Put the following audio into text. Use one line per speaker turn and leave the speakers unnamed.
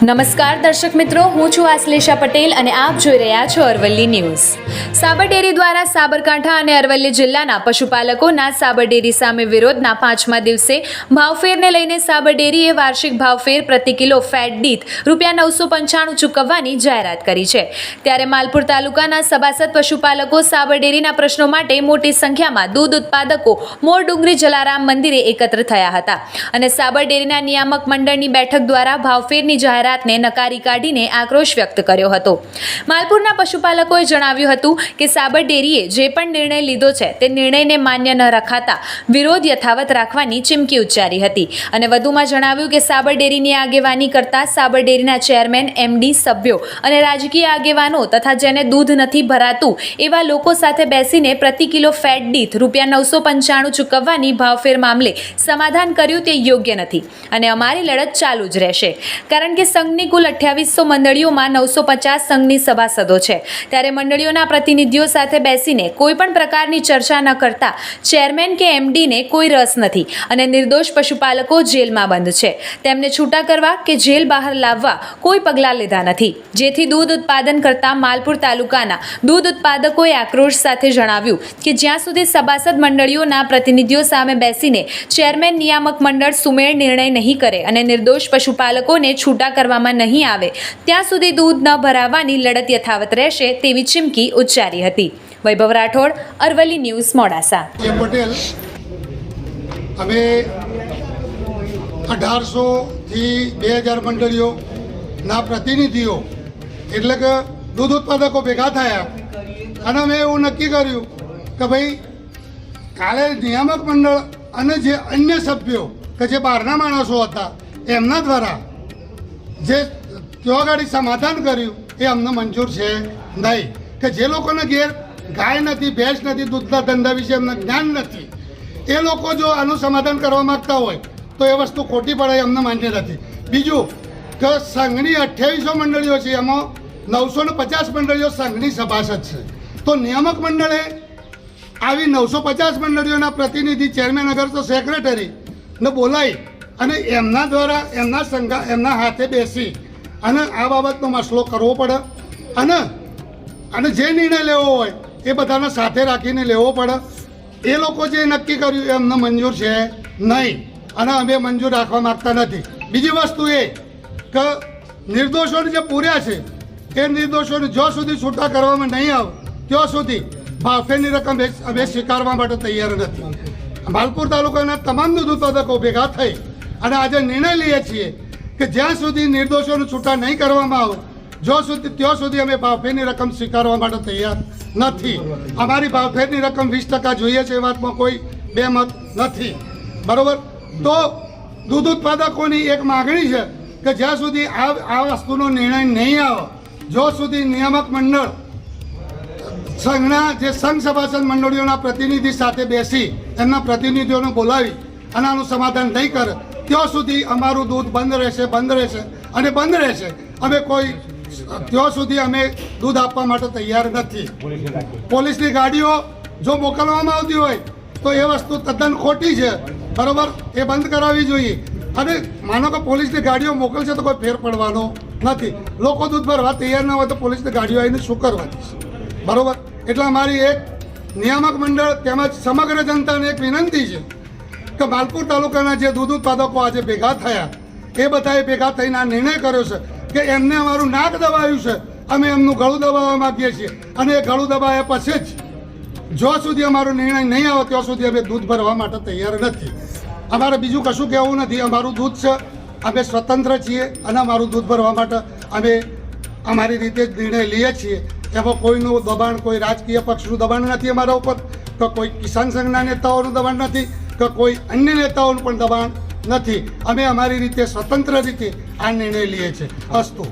નમસ્કાર દર્શક મિત્રો, હું છું આશ્લેષા પટેલ અને આપ જોઈ રહ્યા છો અરવલ્લી ન્યૂઝ. સાબર ડેરી દ્વારા સાબરકાંઠા અને અરવલ્લી જિલ્લાના પશુપાલકોના સાબર ડેરી સામે વિરોધના 5મા દિવસે ભાવફેરને લઈને સાબર ડેરીએ વાર્ષિક ભાવફેર પ્રતિ કિલો ફેટ દીઠ ₹995 ચૂકવવાની જાહેરાત કરી છે. ત્યારે માલપુર તાલુકાના સભાસદ પશુપાલકો સાબર ડેરીના પ્રશ્નો માટે મોટી સંખ્યામાં દૂધ ઉત્પાદકો મોર ડુંગરી જલારામ મંદિરે એકત્ર થયા હતા અને સાબર ડેરીના નિયામક મંડળની બેઠક દ્વારા ભાવફેરની જાહેરાતને નકારી કાઢીને આક્રોશ વ્યક્ત કર્યો હતો. માલપુરના પશુપાલકોએ જણાવ્યું હતું કે સાબર ડેરીએ જે પણ નિર્ણય લીધો છે તે નિર્ણયને માન્ય ન રખાતા વિરોધ યથાવત રાખવાની ચીમકી ઉચ્ચારી હતી અને વધુમાં જણાવ્યું કે સાબર ડેરીની આગેવાની કરતા સાબર ડેરીના ચેરમેન, એમડી, સભ્યો અને રાજકીય આગેવાનો તથા જેને દૂધ નથી ભરાતું એવા લોકો સાથે બેસીને પ્રતિ કિલો ફેટ દીઠ ₹995 ચૂકવવાની ભાવફેર મામલે સમાધાન કર્યું તે યોગ્ય નથી અને અમારી લડત ચાલુ જ રહેશે. કારણ કે સંઘની કુલ 2800 મંડળીઓમાં 950 સંઘની સભાસદો છે. ત્યારે મંડળીઓના પ્રતિનિધિઓ સાથે બેસીને કોઈ પણ પ્રકારની ચર્ચા ન કરતા ચેરમેન કે એમડીને કોઈ રસ નથી અને નિર્દોષ પશુપાલકો જેલમાં બંધ છે. તેમને છૂટા કરવા કે જેલ બહાર લાવવા કોઈ પગલાં લીધા નથી, જેથી દૂધ ઉત્પાદન કરતા માલપુર તાલુકાના દૂધ ઉત્પાદકોએ આક્રોશ સાથે જણાવ્યું કે જ્યાં સુધી સભાસદ મંડળીઓના પ્રતિનિધિઓ સામે બેસીને ચેરમેન નિયામક મંડળ સુમેળ નિર્ણય નહીં કરે અને નિર્દોષ પશુપાલકોને છૂટા કરવામાં નહીં આવે ત્યાં સુધી દૂધ ન ભરાવવાની લડત યથાવત રહેશે તેવી ચીમકી ઉચ્ચારી હતી. વૈભવ રાઠોડ, અરવલ્લી ન્યૂઝ, મોડાસા.
પટેલ, અમે 1800 થી 2000 મંડળીઓના પ્રતિનિધિઓ એટલે કે દૂધ ઉત્પાદકો ભેગા થયા અને અમે એવું નક્કી કર્યું કે ભાઈ કાલે નિયામક મંડળ અને જે અન્ય સભ્યો કે જે બહારના માણસો હતા એમના દ્વારા જે ત્યાં ગાડી સમાધાન કર્યું એ અમને મંજૂર છે નહીં. કે જે લોકોને ઘેર ગાય નથી, ભેંસ નથી, દૂધના ધંધા વિશે એમને જ્ઞાન નથી, એ લોકો જો આનું સમાધાન કરવા માગતા હોય તો એ વસ્તુ ખોટી પડે, અમને માન્ય નથી. બીજું કે સંઘની 2800 મંડળીઓ છે, એમાં 950 મંડળીઓ સંઘની સભાસદ છે. તો નિયામક મંડળે આવી 950 મંડળીઓના પ્રતિનિધિ, ચેરમેન અગર તો સેક્રેટરીને બોલાવી અને એમના દ્વારા એમના હાથે બેસી અને આ બાબતનો મસલો કરવો પડે અને જે નિર્ણય લેવો હોય એ બધાને સાથે રાખીને લેવો પડે. એ લોકો જે નક્કી કર્યું એ અમને મંજૂર છે નહીં અને અમે મંજૂર રાખવા માગતા નથી. બીજી વસ્તુ એ કે નિર્દોષોને જે પૂર્યા છે એ નિર્દોષોને જ્યાં સુધી છૂટા કરવામાં નહીં આવે ત્યાં સુધી ભાવફેરની રકમ અમે સ્વીકારવા માટે તૈયાર નથી. માલપુર તાલુકાના તમામ દૂધ ઉત્પાદકો ભેગા થઈ અને આજે નિર્ણય લઈએ છીએ કે જ્યાં સુધી નિર્દોષોને છૂટા નહીં કરવામાં આવે ત્યાં સુધી અમે ભાવફેરની રકમ સ્વીકારવા માટે તૈયાર નથી. અમારી ભાવફેરની રકમ 20% જોઈએ છે, એ વાતમાં કોઈ બેમત નથી. બરાબર. તો દૂધ ઉત્પાદકોની એક માગણી છે કે જ્યાં સુધી આ વસ્તુનો નિર્ણય નહીં આવે, જ્યાં સુધી નિયામક મંડળ સંઘના જે સંઘ સભાસદ મંડળીઓના પ્રતિનિધિ સાથે બેસી એમના પ્રતિનિધિઓને બોલાવી અને આનું સમાધાન નહીં કરે ત્યાં સુધી અમારું દૂધ બંધ રહેશે અને બંધ રહેશે. અમે કોઈ ત્યાં સુધી અમે દૂધ આપવા માટે તૈયાર નથી. પોલીસની ગાડીઓ જો મોકલવામાં આવતી હોય તો એ વસ્તુ તદ્દન ખોટી છે. બરાબર. એ બંધ કરાવવી જોઈએ. અને માનો કે પોલીસની ગાડીઓ મોકલશે તો કોઈ ફેર પડવાનો નથી. લોકો દૂધ ભરવા તૈયાર ન હોય તો પોલીસની ગાડીઓ આવીને શું કરવાની છે? બરાબર. એટલે અમારી એક નિયામક મંડળ તેમજ સમગ્ર જનતાને એક વિનંતી છે કે માલપુર તાલુકાના જે દૂધ ઉત્પાદકો આજે ભેગા થયા એ બધાએ ભેગા થઈને આ નિર્ણય કર્યો છે કે એમને અમારું નાક દબાવ્યું છે, અમે એમનું ગળું દબાવવા માગીએ છીએ અને એ ગળું દબાવ્યા પછી જ જ્યાં સુધી અમારો નિર્ણય નહીં આવે ત્યાં સુધી અમે દૂધ ભરવા માટે તૈયાર નથી. અમારે બીજું કશું કહેવું નથી. અમારું દૂધ છે, અમે સ્વતંત્ર છીએ અને અમારું દૂધ ભરવા માટે અમે અમારી રીતે જ નિર્ણય લઈએ છીએ. એમાં કોઈનું દબાણ, કોઈ રાજકીય પક્ષનું દબાણ નથી અમારા ઉપર, કે કોઈ કિસાન સંઘના નેતાઓનું દબાણ નથી, કે કોઈ અન્ય નેતાઓનું પણ દબાણ નથી. અમે અમારી રીતે સ્વતંત્ર રીતે આ નિર્ણય લઈએ છીએ. અસ્તુ.